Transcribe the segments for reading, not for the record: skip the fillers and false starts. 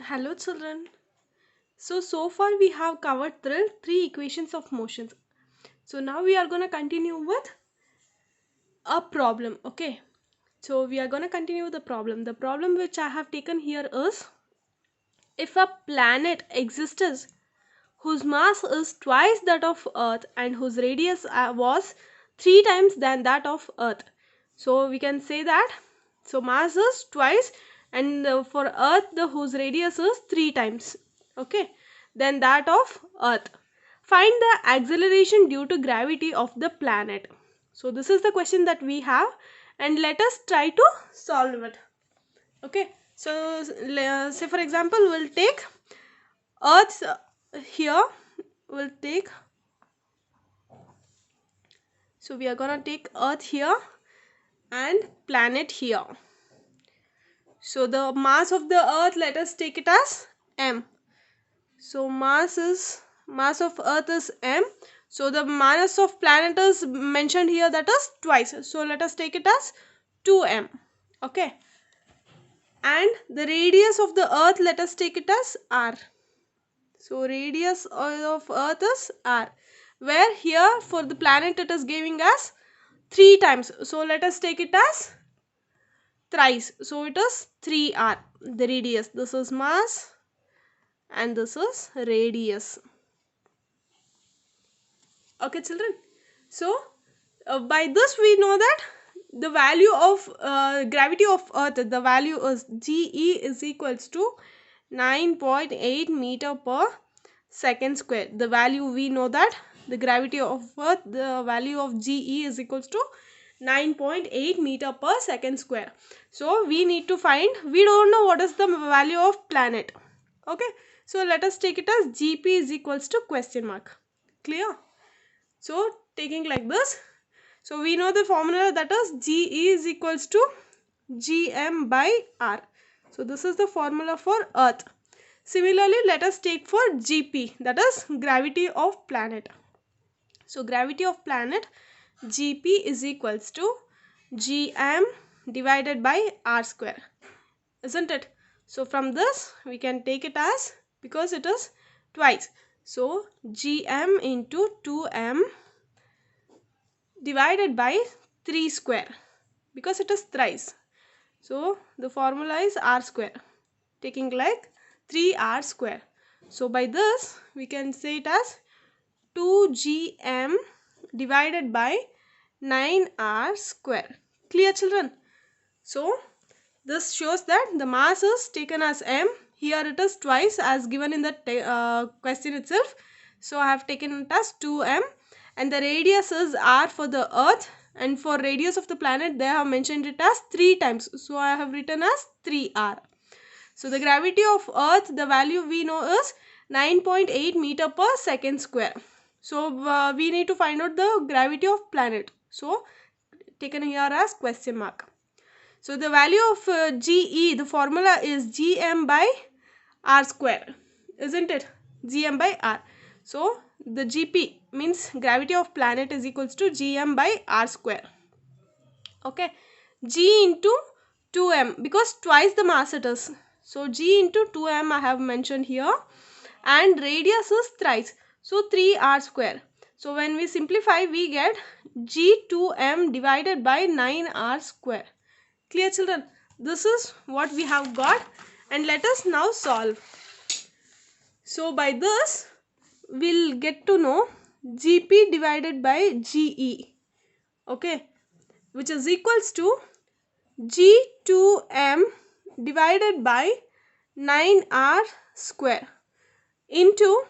Hello children. So far we have covered three equations of motions. So now we are going to continue with a problem. Okay. So we are going to continue with the problem. The problem which I have taken here is, if a planet exists whose mass is twice that of Earth and whose radius was three times than that of Earth. So we can say that, so mass is twice, and for Earth the whose radius is three times, okay, than that of Earth. Find the acceleration due to gravity of the planet. So this is the question that we have, and let us try to solve it. Okay, so say for example we'll take Earth here. We'll take, so we are gonna take Earth here and planet here. So the mass of the Earth, let us take it as m. So mass of Earth is m. So the mass of planet is mentioned here, that is twice. So let us take it as 2m. Okay, and the radius of the Earth, let us take it as r. So radius of Earth is r, where here for the planet it is giving us three times. So let us take it as thrice. So it is 3r, the radius. This is mass and this is radius. Okay children. So by this we know that the value of gravity of Earth, the value is GE is equals to 9.8 meter per second square. The value we know that the gravity of Earth, the value of GE is equals to 9.8 meter per second square. So we need to find, we don't know what is the value of planet. Okay, so let us take it as GP is equals to question mark. Clear? So taking like this, so we know the formula, that is GE is equals to GM by R. So this is the formula for Earth. Similarly, let us take for GP, that is gravity of planet. So gravity of planet, GP is equals to GM divided by R square, isn't it? So from this we can take it as, because it is twice, so GM into 2M divided by 3 square, because it is thrice. So the formula is R square, taking like 3R square. So by this we can say it as 2GM divided by 9R square. Clear children? So this shows that the mass is taken as m. Here it is twice as given in the question itself. So I have taken it as 2m, and the radius is r for the Earth, and for radius of the planet they have mentioned it as 3 times. So I have written as 3r. So the gravity of Earth, the value we know is 9.8 meter per second square. So we need to find out the gravity of planet. So taken here as question mark. So the value of GE, the formula is GM by R square, isn't it? GM by R. So the GP means gravity of planet is equals to GM by R square. Okay, G into 2M, because twice the mass it is. So G into 2M I have mentioned here, and radius is thrice. So 3R square. So when we simplify we get G2M divided by 9R square. Clear children? This is what we have got, and let us now solve. So by this we'll get to know GP divided by GE, okay, which is equals to G2M divided by 9R square into,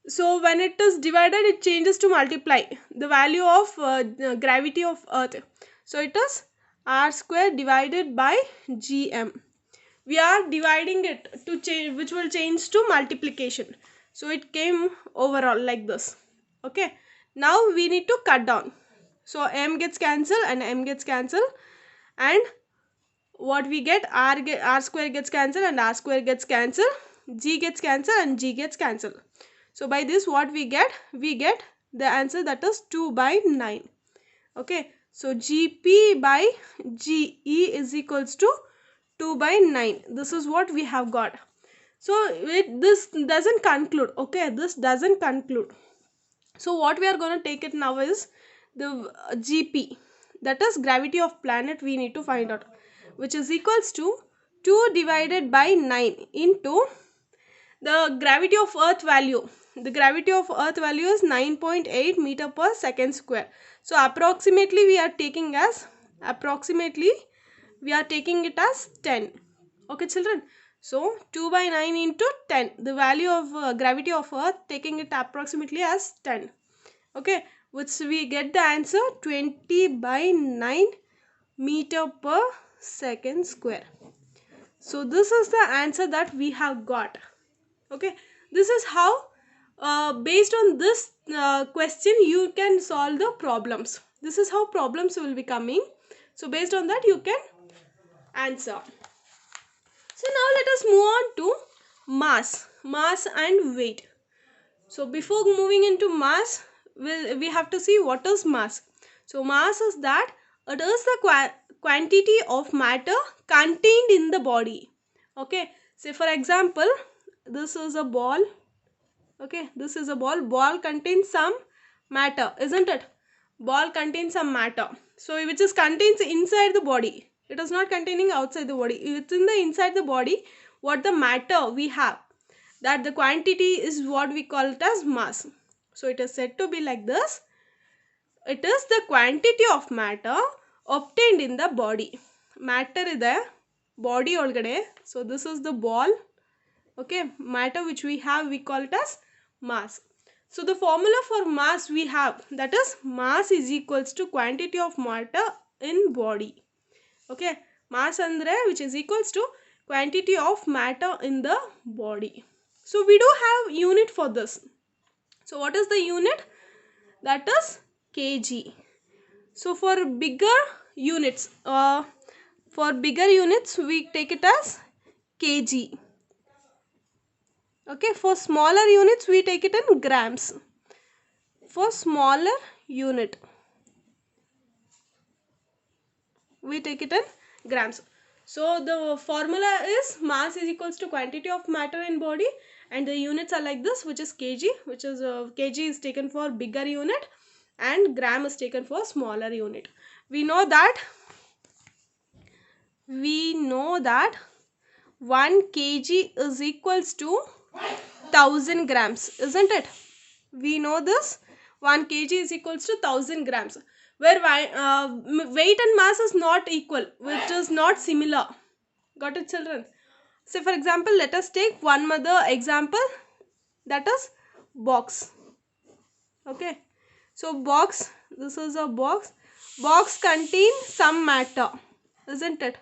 so when it is divided it changes to multiply the value of the gravity of Earth. So it is R square divided by GM. We are dividing it to change, which will change to multiplication. So it came overall like this. Okay, now we need to cut down. So m gets cancelled and m gets cancelled, and what we get, r square gets cancelled and r square gets cancelled, g gets cancelled and g gets cancelled. So by this what we get the answer, that is 2 by 9. Okay, so GP by GE is equals to 2 by 9. This is what we have got. So this doesn't conclude. Okay, this doesn't conclude. So what we are going to take it now is the GP, that is gravity of planet, we need to find out, which is equals to 2 divided by 9 into the gravity of earth value. The gravity of earth value is 9.8 meter per second square. So approximately we are taking it as 10. Okay children, so 2 by 9 into 10, the value of gravity of earth, taking it approximately as 10. Okay, which we get the answer 20 by 9 meter per second square. So this is the answer that we have got. Okay, this is how based on this question you can solve the problems. This is how problems will be coming. So based on that you can answer. So now let us move on to mass and weight. So before moving into mass, we have to see what is mass. So mass is that it is the quantity of matter contained in the body. Okay, say for example, this is a ball. Okay, this is a ball. Ball contains some matter, isn't it? Ball contains some matter. So which is contains inside the body. It is not containing outside the body. It's in the inside the body. What the matter we have, that the quantity is what we call it as mass. So it is said to be like this. It is the quantity of matter obtained in the body. Matter is the body olgade. So this is the ball. Okay, matter which we have, we call it as mass. So the formula for mass we have, that is mass is equals to quantity of matter in body. Okay, mass andre which is equals to quantity of matter in the body. So we do have unit for this. So what is the unit? That is kg. So for bigger units, we take it as kg. Okay, for smaller units we take it in grams. For smaller unit we take it in grams. So the formula is mass is equals to quantity of matter in body, and the units are like this, which is kg, which is kg is taken for bigger unit and gram is taken for smaller unit. We know that 1 kg is equals to 1000 grams, isn't it? We know this 1 kg is equals to 1000 grams, where weight and mass is not equal, which is not similar. Got it children? So for example, let us take one other example, that is box. Okay, so box, this is a box. Box contains some matter, isn't it?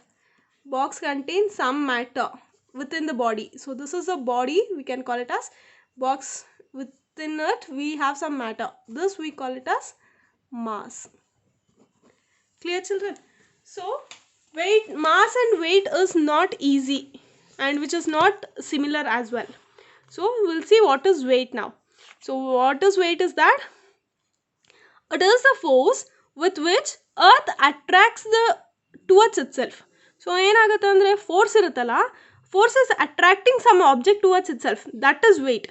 Box contains some matter within the body. So this is a body, we can call it as box. Within it we have some matter, this we call it as mass. Clear children? So weight, mass and weight is not easy, and which is not similar as well. So we'll see what is weight now. So what is weight is that it is the force with which earth attracts towards itself. So ಏನಾಗುತ್ತೆ ಅಂದರೆ force ಇರುತ್ತಲ್ಲ, force is attracting some object towards itself, that is weight.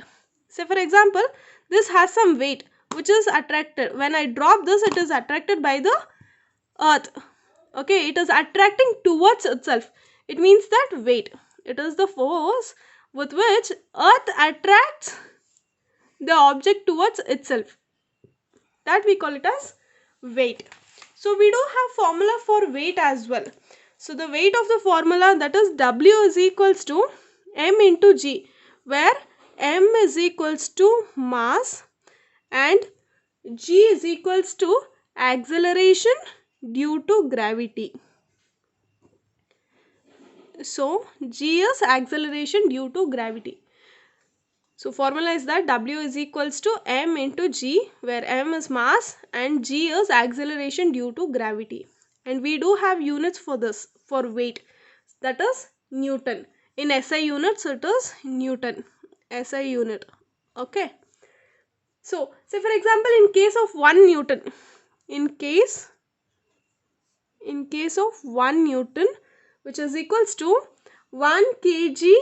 Say for example, this has some weight which is attracted. When I drop this, it is attracted by the earth. Okay, it is attracting towards itself. It means that weight. It is the force with which earth attracts the object towards itself, that we call it as weight. So we do have formula for weight as well. So the weight of the formula, that is W is equals to M into G, where M is equals to mass and G is equals to acceleration due to gravity. So G is acceleration due to gravity. So formula is that W is equals to M into G, where M is mass and G is acceleration due to gravity. And we do have units for this, for weight, that is Newton. In SI units it is Newton, SI unit. Okay. So say for example, in case of 1 Newton, in case of 1 Newton, which is equals to 1 kg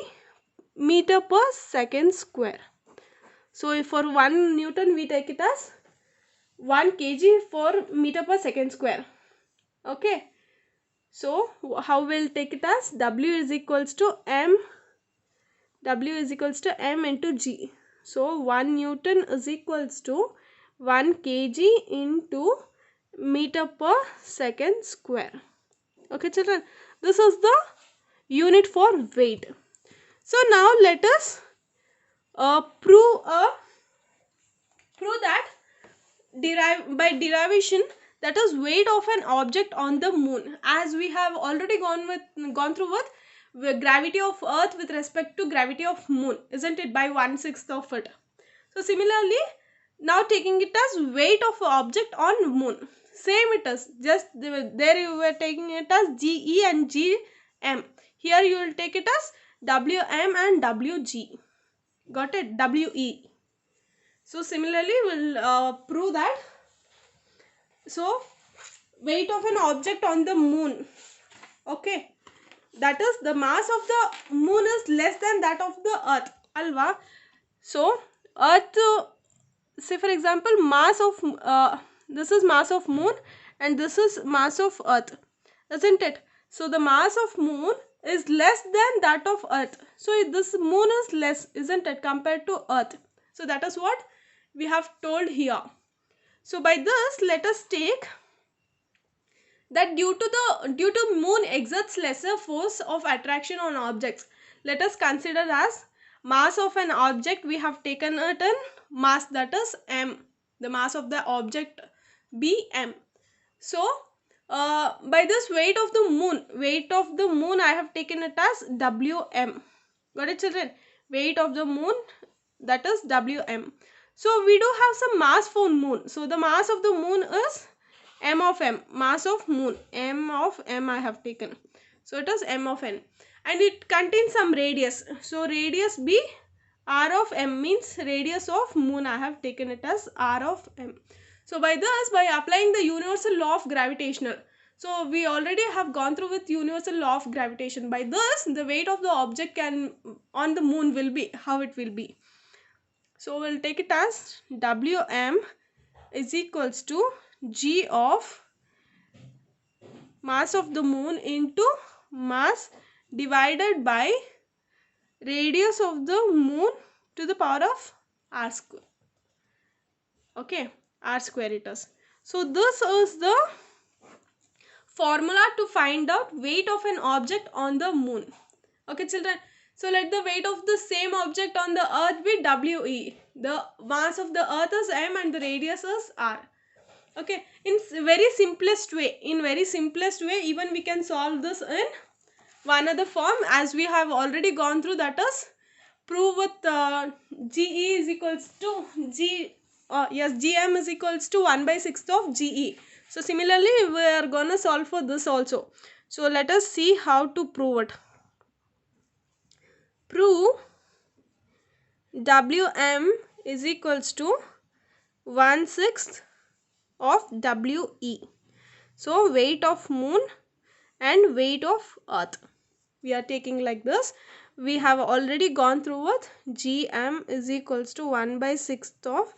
meter per second square. So for 1 Newton we take it as 1 kg for meter per second square. Okay, so how we'll take it as W is equals to M into G. So 1 Newton is equals to 1 kg into meter per second square. Okay children, this is the unit for weight. So now let us prove that by derivation, that is weight of an object on the moon, as we have already gone through with the gravity of earth with respect to gravity of moon, isn't it, by 1/6 of it. So similarly, now taking it as weight of an object on moon, same it is, just there you were taking it as GE and GM, here you will take it as WM and WG. Got it? WE. So similarly we'll prove that. So weight of an object on the moon, okay, that is the mass of the moon is less than that of the earth, alva. So earth, say for example, mass of this is mass of moon and this is mass of earth, isn't it? So the mass of moon is less than that of earth, so this moon is less, isn't it, compared to earth. So that is what we have told here. So by this, let us take that due to moon exerts lesser force of attraction on objects. Let us consider as mass of an object, we have taken it in mass, that is m, the mass of the object be m. So by this weight of the moon I have taken it as Wm. Got it children? Weight of the moon, that is Wm. So we do have some mass for moon. So the mass of the moon is m of m, mass of moon, m of m I have taken. So it is m of n, and it contains some radius. So radius be r of m, means radius of moon I have taken it as r of m. So by this, by applying the universal law of gravitational, so we already have gone through with universal law of gravitation. By this, the weight of the object on the moon will be, how it will be. So we'll take it as Wm is equals to G of mass of the moon into mass divided by radius of the moon to the power of r square. Okay, r square it is. So this is the formula to find out weight of an object on the moon. Okay children, so let the weight of the same object on the earth be We. The mass of the earth is m and the radius is r. Okay, in very simplest way, even we can solve this in one other form, as we have already gone through, that is prove with GE is equals to GM is equals to 1/6 of GE. So similarly we are gonna solve for this also. So let us see how to prove it. Prove Wm is equals to 1/6 of We. So weight of moon and weight of earth we are taking like this. We have already gone through with Gm is equals to 1/6 of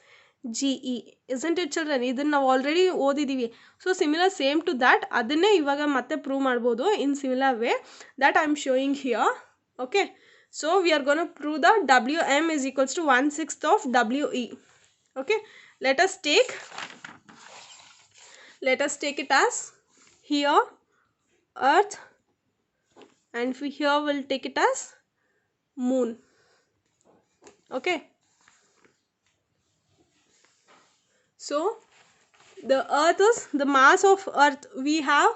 GE, isn't it children? Idನ್ನ ನಾವು already ಓದಿದೀವಿ. So similar same to that, ಅದನ್ನೇ ಇವಾಗ ಮತ್ತೆ prove ಮಾಡಬಹುದು in similar way that I am showing here. Okay, so we are going to prove that Wm is equals to 1/6 of We. Okay, let us take it as here earth, and here we'll take it as moon. Okay, so the earth is, the mass of earth we have,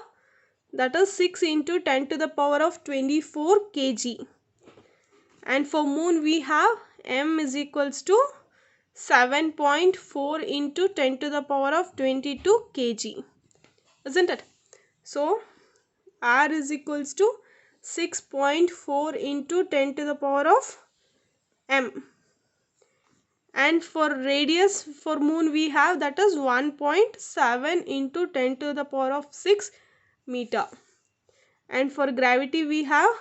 that is 6 into 10 to the power of 24 kg, and for moon we have m is equals to 7.4 into 10 to the power of 22 kg, isn't it? So r is equals to 6.4 into 10 to the power of m, and for radius for moon we have, that is 1.7 into 10 to the power of 6 meter, and for gravity we have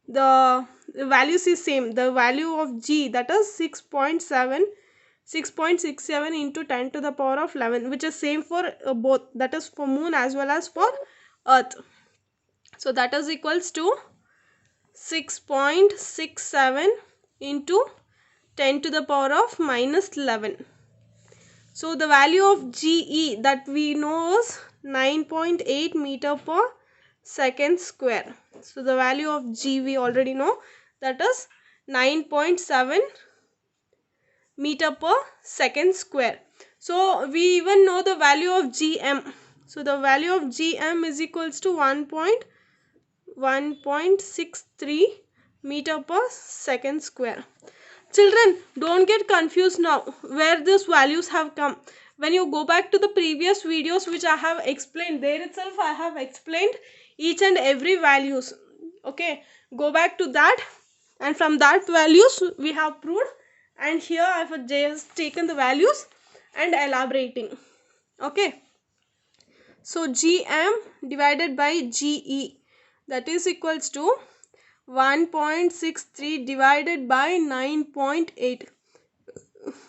the values is same. The value of G, that is 6.67 into 10 to the power of 11, which is same for both, that is for moon as well as for earth. So that is equals to 6.67 into 10 to the power of minus 11. So the value of GE that we know is 9.8 meter per second square. So the value of G we already know, that is 9.7 meter per second square. So we even know the value of GM. So the value of GM is equals to 1.63 meter per second square. Children, don't get confused now where these values have come. When you go back to the previous videos which I have explained, there itself I have explained each and every values. Okay, go back to that, and from that values we have proved, and here I have just taken the values and elaborating. Okay, so GM divided by GE, that is equals to 1.63 divided by 9.8.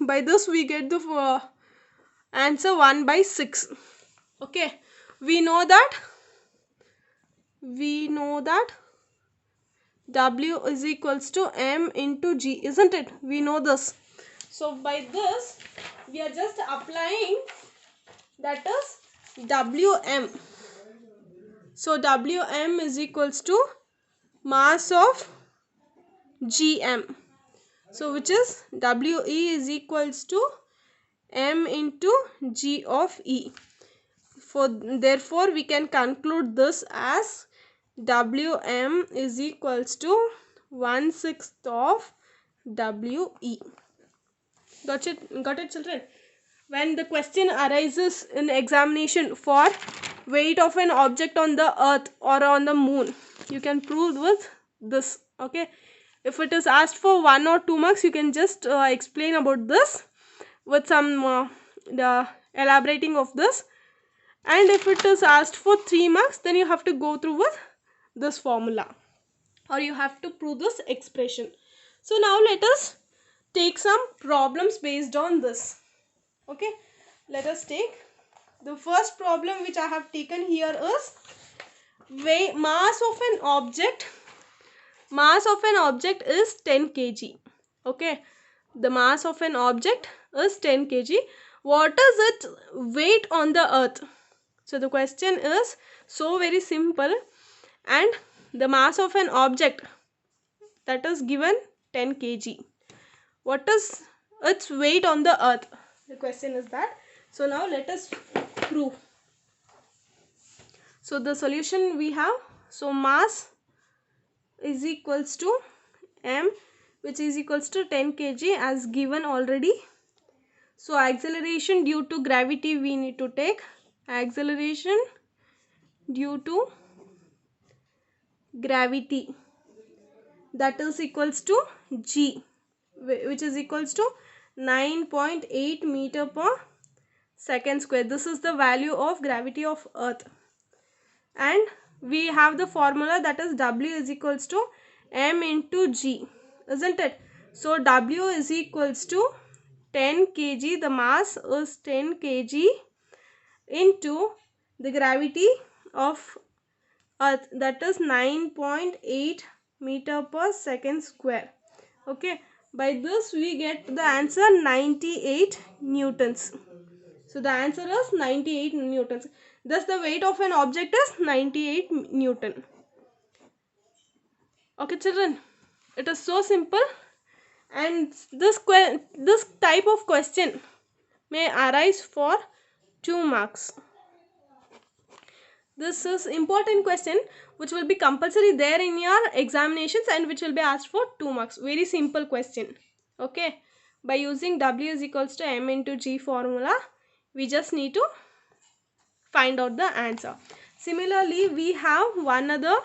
By this we get the answer 1 by 6. Okay, we know that W is equals to M into G, isn't it? We know this. So by this we are just applying, that is Wm. So Wm is equals to mass of Gm. So which is We is equals to M into G of E. Therefore we can conclude this as Wm is equals to 1/6 of We. Got it children? When the question arises in examination for weight of an object on the earth or on the moon, you can prove with this. Okay, if it is asked for 1 or 2 marks, you can just explain about this with some the elaborating of this, and if it is asked for 3 marks, then you have to go through with this formula, or you have to prove this expression. So now let us take some problems based on this. Okay, let us take the first problem which I have taken here is mass of an object. Mass of an object is 10 kg. Okay, the mass of an object is 10 kg. What is its weight on the earth? So the question is so very simple, and the mass of an object that is given 10 kg. What is its weight on the earth? The question is that. So now let us prove. So the solution we have, so mass is equals to M, which is equals to 10 kg as given already. So acceleration due to gravity we need to take. Acceleration due to gravity, that is equals to G, which is equals to 9.8 meter per second square. This is the value of gravity of earth, and we have the formula, that is W is equals to M into G, isn't it? So W is equals to 10 kg, the mass is 10 kg into the gravity of earth, that is 9.8 meter per second square. Okay, by this we get the answer 98 newtons. So the answer is 98 newtons. Thus the weight of an object is 98 Newton. Okay children, it is so simple, and this type of question may arise for 2 marks. This is important question which will be compulsory there in your examinations and which will be asked for 2 marks. Very simple question. Okay, by using W is equals to M into G formula, we just need to find out the answer. Similarly, we have one other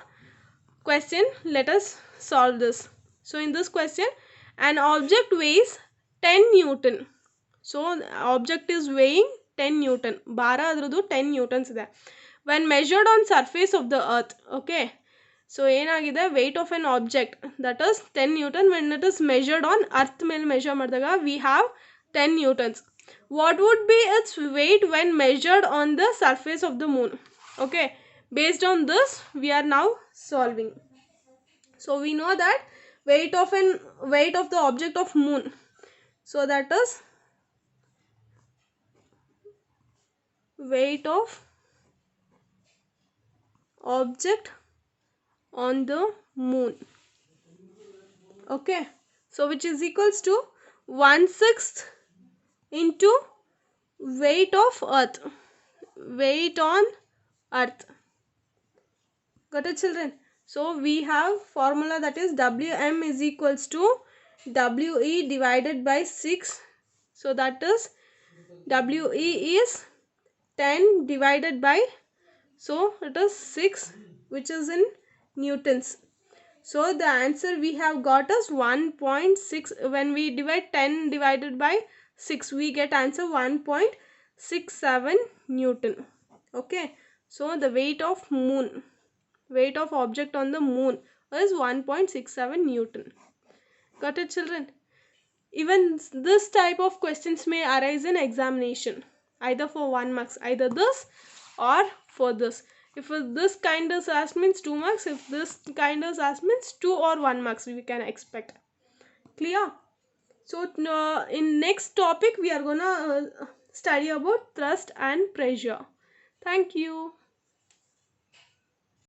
question. Let us solve this. So in this question, an object weighs 10 Newton. So object is weighing 10 Newton. 12 10 Newtons there. When measured on surface of the earth. Okay, so ಏನಾಗಿದೆ, weight of an object that is 10 newton when it is measured on earth ಮೇಲೆ measure ಮಾಡಿದಾಗ we have 10 newtons. What would be its weight when measured on the surface of the moon? Okay, based on this we are now solving. So we know that weight of the object of moon, so that is weight of object on the moon. Okay, so which is equals to 1/6 into weight of earth, weight on earth. Got it, children? So we have formula that is Wm is equals to We divided by 6. So that is We is 10 divided by, so it is 6, which is in newtons. So the answer we have got is 1.6. When we divide 10 divided by 6, we get answer 1.67 Newton. Okay, so the weight of moon, weight of object on the moon is 1.67 Newton. Got it, children? Even this type of questions may arise in examination, either for 1 marks, either this or for this. If this kind is asked means 2 marks, if this kind is asked means 2 or 1 marks we can expect. Clear? So in next topic we are gonna study about thrust and pressure. Thank you.